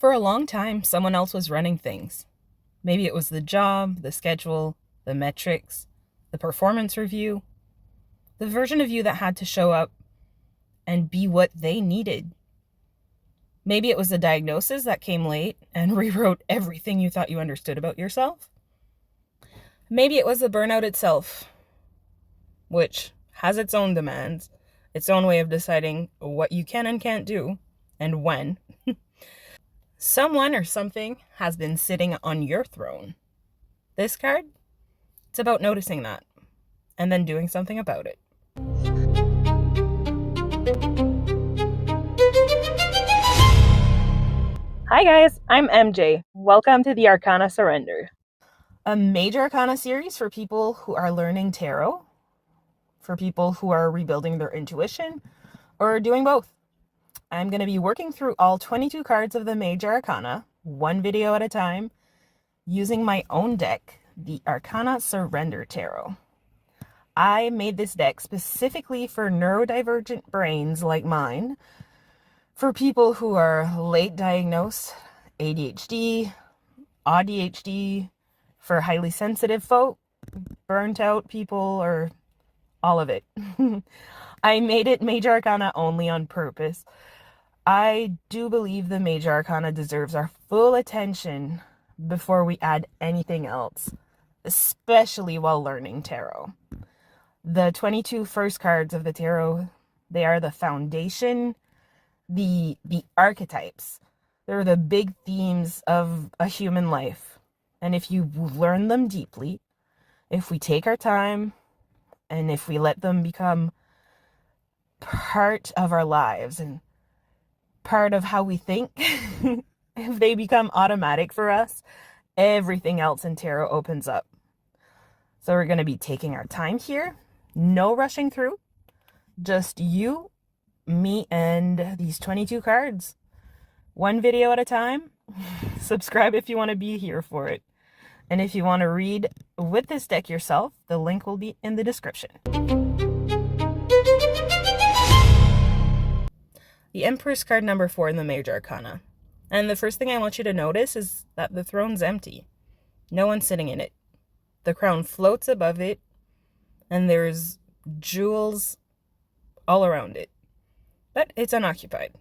For a long time, someone else was running things. Maybe it was the job, the schedule, the metrics, the performance review, the version of you that had to show up and be what they needed. Maybe it was the diagnosis that came late and rewrote everything you thought you understood about yourself. Maybe it was the burnout itself, which has its own demands, its own way of deciding what you can and can't do, and when. Someone or something has been sitting on your throne. This card, it's about noticing that and then doing something about it. Hi guys, I'm MJ. Welcome to the Arcana Surrender, a Major Arcana series for people who are learning tarot, for people who are rebuilding their intuition, or doing both. I'm going to be working through all 22 cards of the Major Arcana, one video at a time, using my own deck, the Arcana Surrender Tarot. I made this deck specifically for neurodivergent brains like mine, for people who are late diagnosed, ADHD, ADHD, for highly sensitive folk, burnt out people, or all of it. I made it Major Arcana only on purpose. I do believe the Major Arcana deserves our full attention before we add anything else, especially while learning tarot. The 22 first cards of the tarot, they are the foundation, the archetypes. They're the big themes of a human life. And if you learn them deeply, if we take our time, and if we let them become part of our lives and part of how we think, if they become automatic for us, everything else in tarot opens up. So we're going to be taking our time here, no rushing through, just you, me, and these 22 cards. One video at a time. Subscribe if you want to be here for it. And if you want to read with this deck yourself, the link will be in the description. The Empress card number 4 in the Major Arcana. And the first thing I want you to notice is that the throne's empty. No one's sitting in it. The crown floats above it, and there's jewels all around it. But it's unoccupied.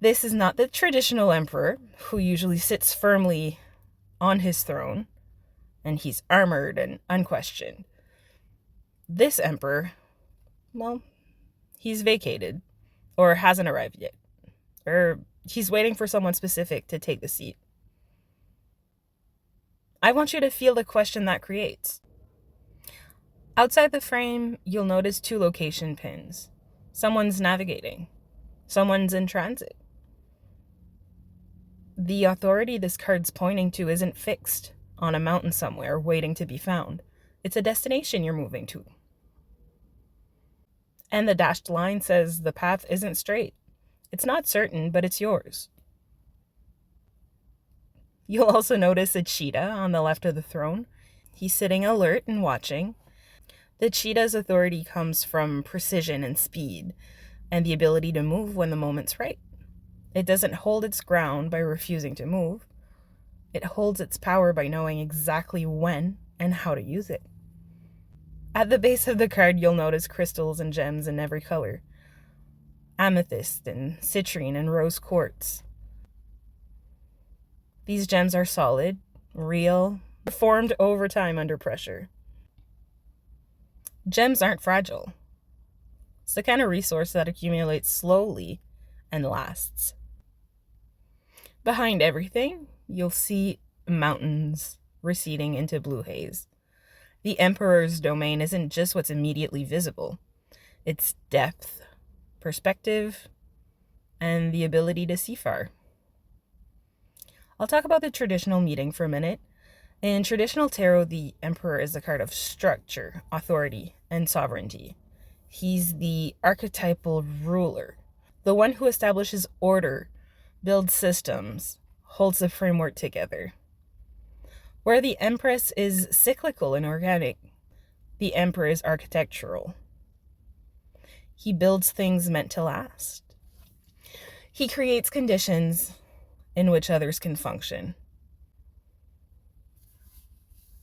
This is not the traditional emperor, who usually sits firmly on his throne, and he's armored and unquestioned. This emperor, well, he's vacated, or hasn't arrived yet, or he's waiting for someone specific to take the seat. I want you to feel the question that creates. Outside the frame, you'll notice 2 location pins. Someone's navigating. Someone's in transit. The authority this card's pointing to isn't fixed on a mountain somewhere waiting to be found. It's a destination you're moving to. And the dashed line says the path isn't straight. It's not certain, but it's yours. You'll also notice a cheetah on the left of the throne. He's sitting alert and watching. The cheetah's authority comes from precision and speed, and the ability to move when the moment's right. It doesn't hold its ground by refusing to move. It holds its power by knowing exactly when and how to use it. At the base of the card, you'll notice crystals and gems in every color. Amethyst and citrine and rose quartz. These gems are solid, real, formed over time under pressure. Gems aren't fragile. It's the kind of resource that accumulates slowly and lasts. Behind everything, you'll see mountains receding into blue haze. The Emperor's domain isn't just what's immediately visible. It's depth, perspective, and the ability to see far. I'll talk about the traditional meeting for a minute. In traditional tarot, the Emperor is a card of structure, authority, and sovereignty. He's the archetypal ruler, the one who establishes order, builds systems, holds the framework together. Where the Empress is cyclical and organic, the Emperor is architectural. He builds things meant to last. He creates conditions in which others can function.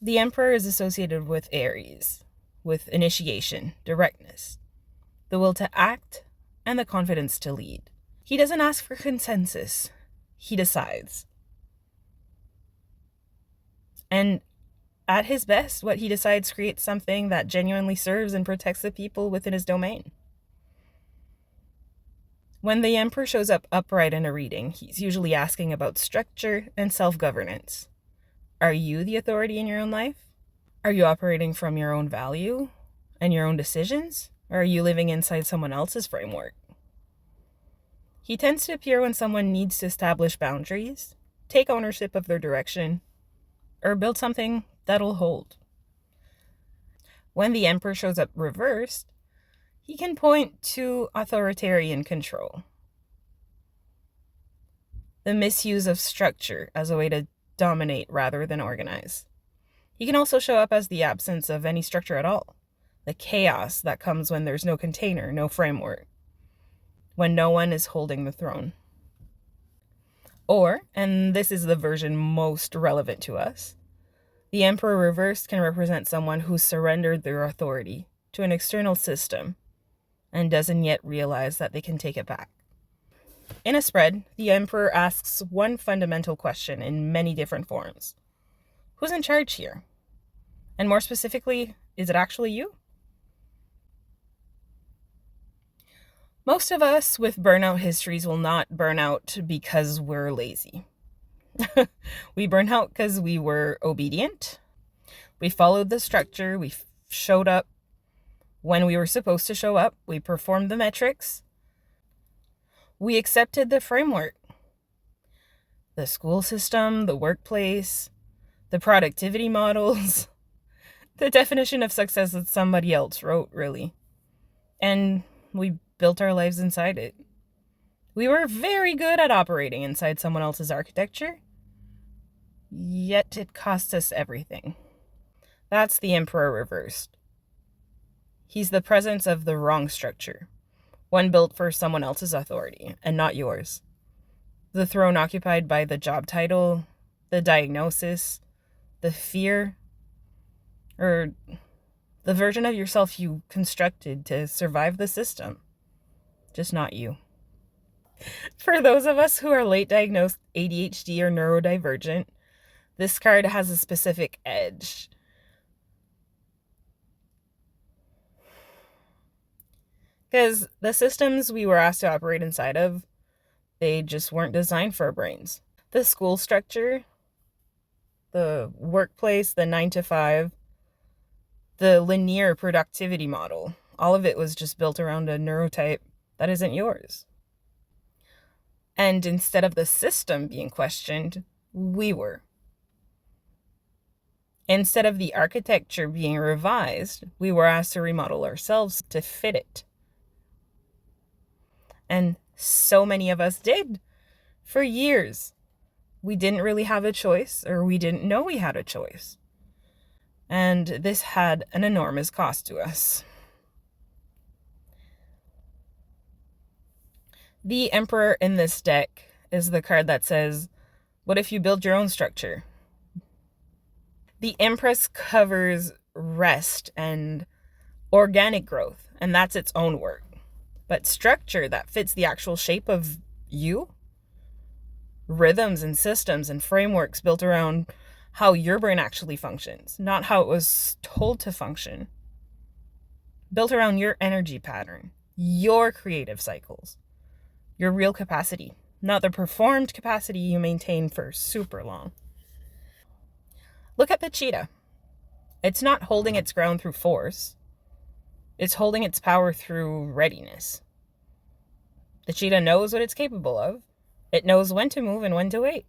The Emperor is associated with Aries, with initiation, directness, the will to act, and the confidence to lead. He doesn't ask for consensus, he decides. And at his best, what he decides creates something that genuinely serves and protects the people within his domain. When the Emperor shows up upright in a reading, he's usually asking about structure and self-governance. Are you the authority in your own life? Are you operating from your own value and your own decisions? Or are you living inside someone else's framework? He tends to appear when someone needs to establish boundaries, take ownership of their direction, or build something that'll hold. When the Emperor shows up reversed, he can point to authoritarian control, the misuse of structure as a way to dominate rather than organize. He can also show up as the absence of any structure at all, the chaos that comes when there's no container, no framework, when no one is holding the throne. Or, and this is the version most relevant to us, the Emperor reversed can represent someone who surrendered their authority to an external system and doesn't yet realize that they can take it back. In a spread, the Emperor asks one fundamental question in many different forms. Who's in charge here? And more specifically, is it actually you? Most of us with burnout histories will not burn out because we're lazy. We burn out because we were obedient. We followed the structure. We showed up when we were supposed to show up. We performed the metrics. We accepted the framework. The school system, the workplace, the productivity models, the definition of success that somebody else wrote, really. And we built our lives inside it. We were very good at operating inside someone else's architecture, yet it cost us everything. That's the Emperor reversed. He's the presence of the wrong structure, one built for someone else's authority and not yours. The throne occupied by the job title, the diagnosis, the fear, or the version of yourself you constructed to survive the system. Just not you. For those of us who are late diagnosed ADHD or neurodivergent, this card has a specific edge. Because the systems we were asked to operate inside of, they just weren't designed for our brains. The school structure, the workplace, the 9 to 5, the linear productivity model, all of it was just built around a neurotype that isn't yours. And instead of the system being questioned, we were. Instead of the architecture being revised, we were asked to remodel ourselves to fit it. And so many of us did. For years, we didn't really have a choice, or we didn't know we had a choice. And this had an enormous cost to us. The Emperor in this deck is the card that says, what if you build your own structure? The Empress covers rest and organic growth, and that's its own work. But structure that fits the actual shape of you, rhythms and systems and frameworks built around how your brain actually functions, not how it was told to function. Built around your energy pattern, your creative cycles, your real capacity, not the performed capacity you maintain for super long. Look at the cheetah. It's not holding its ground through force. It's holding its power through readiness. The cheetah knows what it's capable of. It knows when to move and when to wait.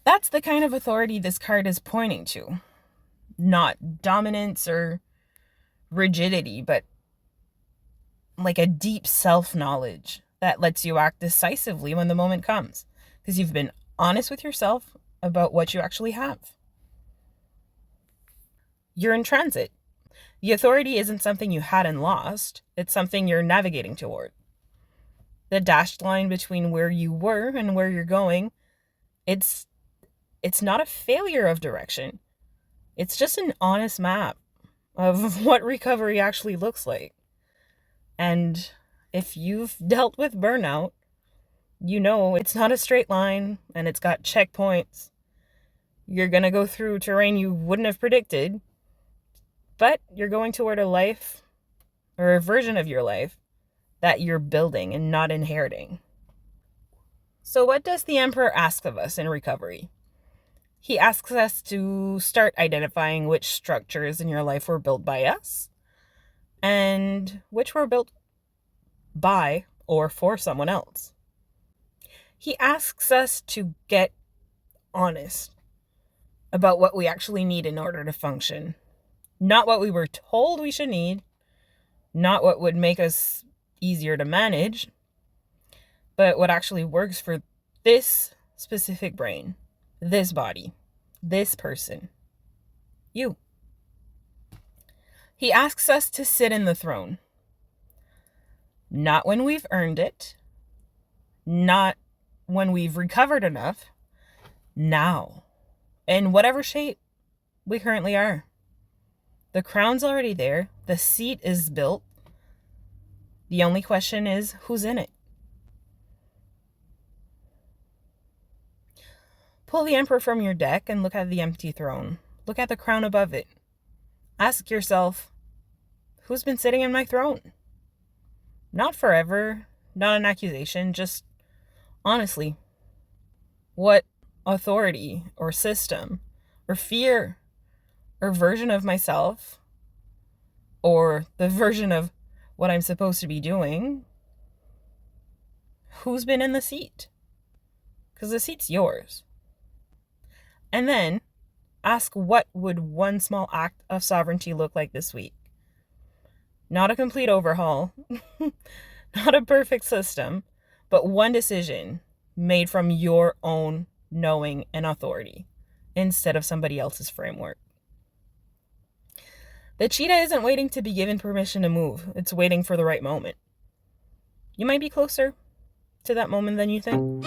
That's the kind of authority this card is pointing to. Not dominance or rigidity, but like a deep self-knowledge that lets you act decisively when the moment comes, because you've been honest with yourself about what you actually have. You're in transit. The authority isn't something you had and lost. It's something you're navigating toward. The dashed line between where you were and where you're going It's not a failure of direction. It's just an honest map of what recovery actually looks like. And if you've dealt with burnout, you know it's not a straight line and it's got checkpoints. You're going to go through terrain you wouldn't have predicted, but you're going toward a life or a version of your life that you're building and not inheriting. So what does the Emperor ask of us in recovery? He asks us to start identifying which structures in your life were built by us and which were built by or for someone else. He asks us to get honest about what we actually need in order to function. Not what we were told we should need, not what would make us easier to manage, but what actually works for this specific brain, this body, this person, you. He asks us to sit in the throne. Not when we've earned it, not when we've recovered enough, now, in whatever shape we currently are. The crown's already there. The seat is built. The only question is, who's in it? Pull the Emperor from your deck and look at the empty throne. Look at the crown above it. Ask yourself, who's been sitting in my throne? Not forever, not an accusation, just honestly. What authority or system or fear or version of myself or the version of what I'm supposed to be doing, who's been in the seat? Because the seat's yours. And then ask, what would one small act of sovereignty look like this week? Not a complete overhaul, not a perfect system, but one decision made from your own knowing and authority instead of somebody else's framework. The cheetah isn't waiting to be given permission to move. It's waiting for the right moment. You might be closer to that moment than you think.